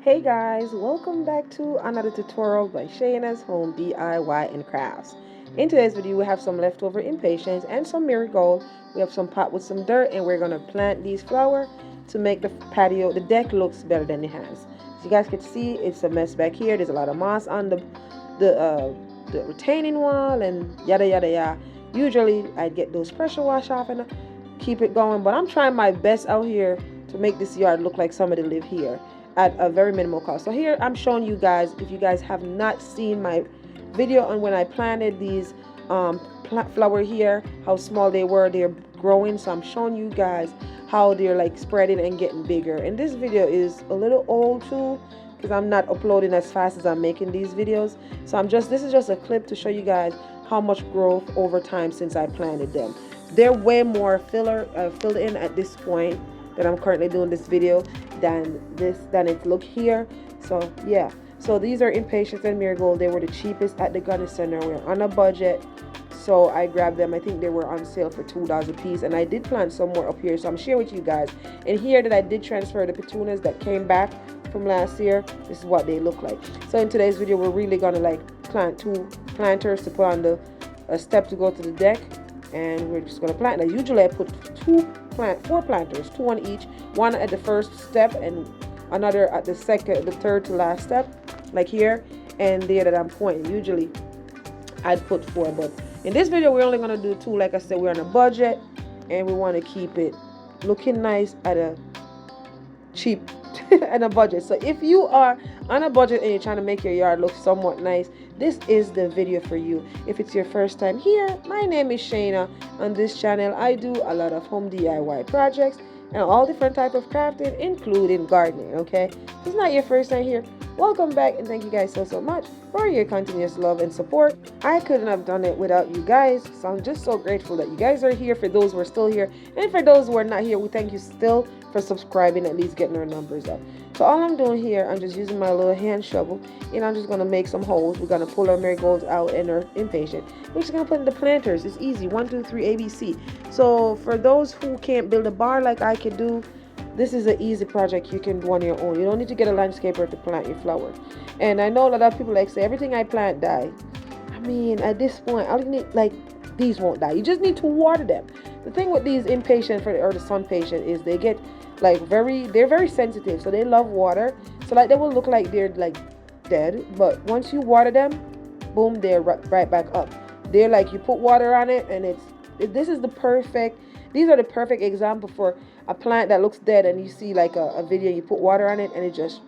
Hey guys, welcome back to another tutorial by Shayna's Home DIY and Crafts. In today's video we have some leftover impatiens and some marigold. We have some pot with some dirt and we're going to plant these flowers to make the patio, the deck looks better than it has. As you guys can see, it's a mess back here. There's a lot of moss on the retaining wall and yada yada yada. Usually I'd get those pressure wash off and keep it going, but I'm trying my best out here to make this yard look like somebody live here at a very minimal cost. So here I'm showing you guys, if you guys have not seen my video on when I planted these flower here, how small they were, they're growing. So I'm showing you guys how they're like spreading and getting bigger. And this video is a little old too, because I'm not uploading as fast as I'm making these videos. So this is just a clip to show you guys how much growth over time since I planted them. They're way more filled in at this point that I'm currently doing this video than it look here. So yeah, so these are impatiens and marigold. They were the cheapest at the garden center. We're on a budget, so I grabbed them. I think they were on sale for $2 a piece, and I did plant some more up here, so I'm sharing with you guys. And here that I did transfer the petunias that came back from last year, this is what they look like. So in today's video we're really gonna like plant 2 planters to put on a step to go to the deck, and we're just gonna plant. Now usually I put 4 planters, 2 on each, one at the first step and another at the third to last step, like here and there that I'm pointing. Usually I'd put 4, but in this video we're only gonna do 2. Like I said, we're on a budget and we want to keep it looking nice at a cheap and a budget. So if you are on a budget and you're trying to make your yard look somewhat nice, this is the video for you. If it's your first time here, my name is Shayna. On this channel I do a lot of home DIY projects and all different type of crafting, including gardening. Okay, if it's not your first time here, welcome back, and thank you guys so much for your continuous love and support. I couldn't have done it without you guys, so I'm just so grateful that you guys are here. For those who are still here, and for those who are not here, we thank you still for subscribing, at least getting our numbers up. So all I'm doing here, I'm just using my little hand shovel and I'm just going to make some holes. We're going to pull our marigolds out and our impatient. We're just going to put in the planters. It's easy, 1 2 3 ABC. So for those who can't build a bar like I could do, this is an easy project you can do on your own. You don't need to get a landscaper to plant your flowers. And I know a lot of people like say everything I plant die. I mean, at this point, all you need, like, these won't die. You just need to water them. The thing with these impatient or the sun patient is they get like they're very sensitive, so they love water. So like they will look like they're like dead, but once you water them, boom, they're right back up. They're like, you put water on it and these are the perfect example for a plant that looks dead, and you see like a video, you put water on it and it just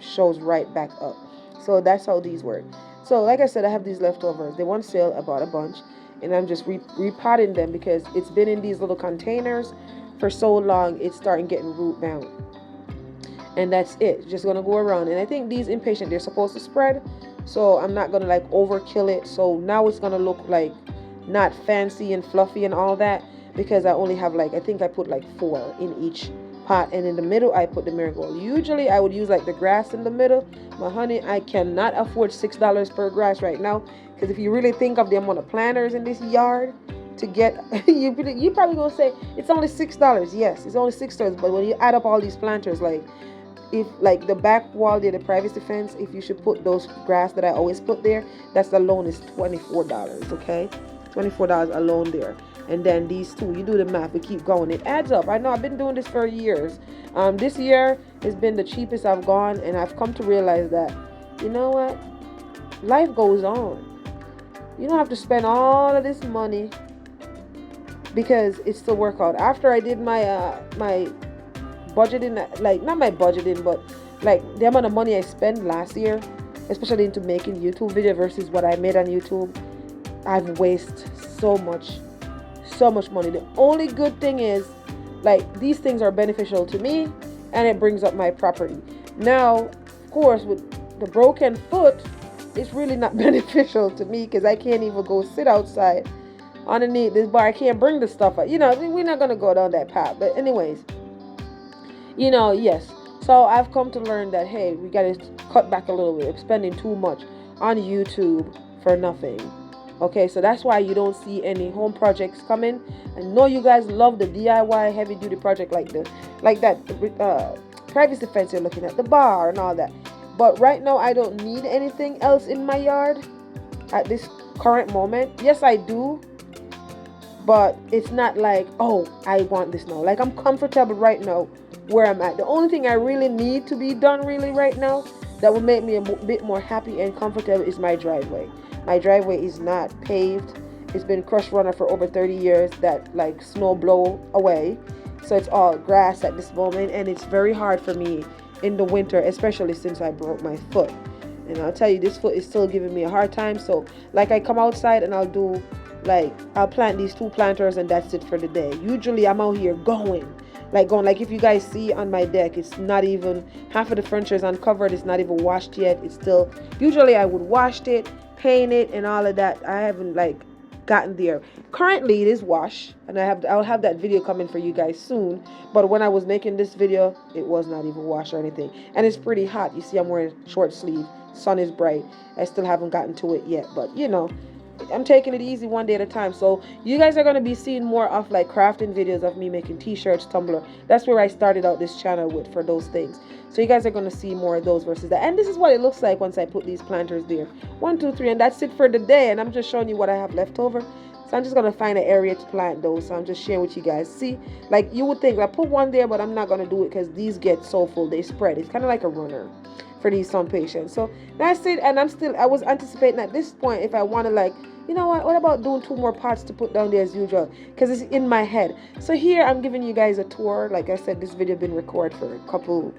shows right back up. So that's how these work. So like I said, I have these leftovers. They were on sale. I bought a bunch and I'm just repotting them because it's been in these little containers for so long, it's starting getting root bound, and that's it. It's just gonna go around. And I think these impatient, they're supposed to spread, so I'm not gonna like overkill it. So now it's gonna look like not fancy and fluffy and all that, because I only have like, I think I put like 4 in each pot, and in the middle I put the marigold. Usually I would use like the grass in the middle, but honey, I cannot afford $6 per grass right now, because if you really think of the amount of planters in this yard to get, you probably gonna say it's only $6. Yes, it's only $6, but when you add up all these planters, like if like the back wall there, the privacy fence, if you should put those grass that I always put there, that's alone is $24. Okay, $24 alone there. And then these 2, you do the math, we keep going, it adds up. I know I've been doing this for years. This year has been the cheapest I've gone, and I've come to realize that, you know what, life goes on. You don't have to spend all of this money because it's still work out. After I did my my budgeting, like not my budgeting, but like the amount of money I spent last year, especially into making YouTube video versus what I made on YouTube, I've wasted so much money. The only good thing is, like, these things are beneficial to me and it brings up my property. Now of course with the broken foot, it's really not beneficial to me because I can't even go sit outside underneath this bar. I can't bring the stuff up. You know, we're not gonna go down that path. But anyways, you know, yes. So I've come to learn that, hey, we gotta cut back a little bit of spending too much on YouTube for nothing. Okay, so that's why you don't see any home projects coming. I know you guys love the DIY heavy duty project like that privacy fence, you're looking at the bar and all that. But right now, I don't need anything else in my yard at this current moment. Yes, I do, but it's not like, oh, I want this now. Like, I'm comfortable right now where I'm at. The only thing I really need to be done really right now that will make me a bit more happy and comfortable is my driveway. My driveway is not paved. It's been crushed runner for over 30 years that like snow blow away. So it's all grass at this moment, and it's very hard for me in the winter, especially since I broke my foot. And I'll tell you, this foot is still giving me a hard time. So like I come outside and I'll plant these 2 planters and that's it for the day. Usually I'm out here going. Like if you guys see on my deck, it's not even, half of the furniture is uncovered. It's not even washed yet. It's still, usually I would wash it, paint it and all of that. I haven't like gotten there. Currently it is washed, and I'll have that video coming for you guys soon. But when I was making this video, it was not even washed or anything. And it's pretty hot. You see I'm wearing short sleeve. Sun is bright. I still haven't gotten to it yet, but you know, I'm taking it easy one day at a time. So you guys are going to be seeing more of like crafting videos of me making t-shirts, tumbler. That's where I started out this channel with, for those things. So you guys are going to see more of those versus that. And this is what it looks like once I put these planters there. 1, 2, 3, and that's it for the day. And I'm just showing you what I have left over. So I'm just going to find an area to plant those. So I'm just sharing with you guys. See, like you would think I put one there, but I'm not going to do it because these get so full. They spread. It's kind of like a runner for these some patients. So that's it. And I was anticipating at this point, if I want to like, you know what about doing 2 more pots to put down there as usual, because it's in my head. So here I'm giving you guys a tour. Like I said, this video been recorded for a couple,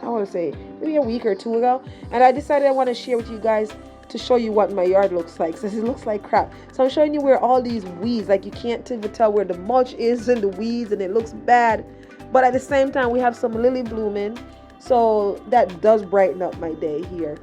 I want to say maybe a week or 2 ago, and I decided I want to share with you guys to show you what my yard looks like, since it looks like crap. So I'm showing you where all these weeds, like you can't even tell where the mulch is and the weeds, and it looks bad, but at the same time we have some lily blooming, so that does brighten up my day here.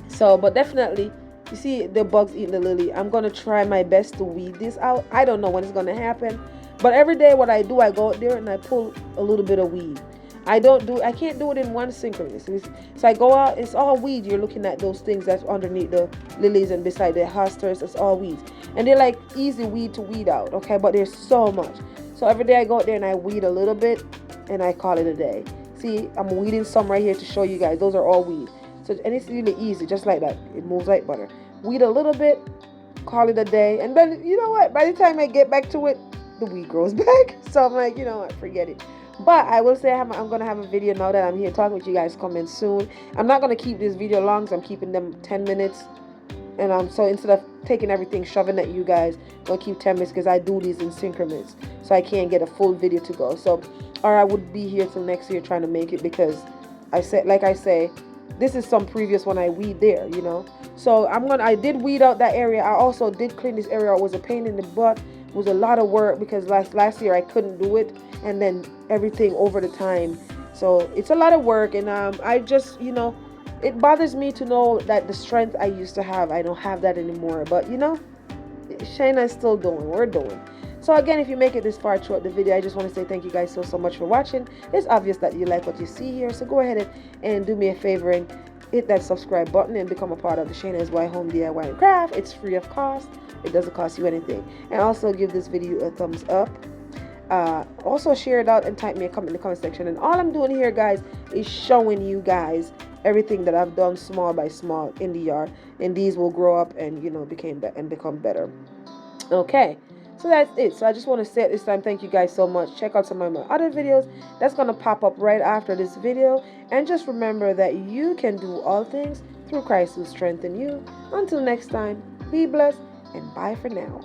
So but definitely, you see the bugs eating the lily. I'm going to try my best to weed this out. I don't know when it's going to happen. But every day what I do, I go out there and I pull a little bit of weed. I can't do it in one synchronous. So I go out, it's all weed. You're looking at those things that's underneath the lilies and beside the hosters. It's all weeds. And they're like easy weed to weed out, okay? But there's so much. So every day I go out there and I weed a little bit and I call it a day. See, I'm weeding some right here to show you guys. Those are all weed. So, and it's really easy, just like that. It moves like butter. Weed a little bit, call it a day, and then you know what? By the time I get back to it, the weed grows back. So I'm like, you know what? Forget it. But I will say I'm gonna have a video now that I'm here talking with you guys coming soon. I'm not gonna keep this video long, so I'm keeping them 10 minutes. And so instead of taking everything, shoving at you guys, I'm gonna keep 10 minutes because I do these in increments, so I can't get a full video to go. So, or I would be here till next year trying to make it, because I said, like I say, this is some previous one I weed there, you know. So I did weed out that area. I also did clean this area. It was a pain in the butt. It was a lot of work because last year I couldn't do it, and then everything over the time. So it's a lot of work, and I just, you know, it bothers me to know that the strength I used to have, I don't have that anymore. But you know, Shayna is still doing. We're doing. So again, if you make it this far throughout the video, I just want to say thank you guys so much for watching. It's obvious that you like what you see here, so go ahead and do me a favor and hit that subscribe button and become a part of the Shayna's Home DIY and Craft. It's free of cost. It doesn't cost you anything. And also give this video a thumbs up. Also share it out and type me a comment in the comment section. And all I'm doing here, guys, is showing you guys everything that I've done small by small in the yard, and these will grow up and, you know, become better. Okay, so that's it. So I just want to say at this time, thank you guys so much. Check out some of my other videos that's going to pop up right after this video, and just remember that you can do all things through Christ who strengthens you. Until next time, be blessed and bye for now.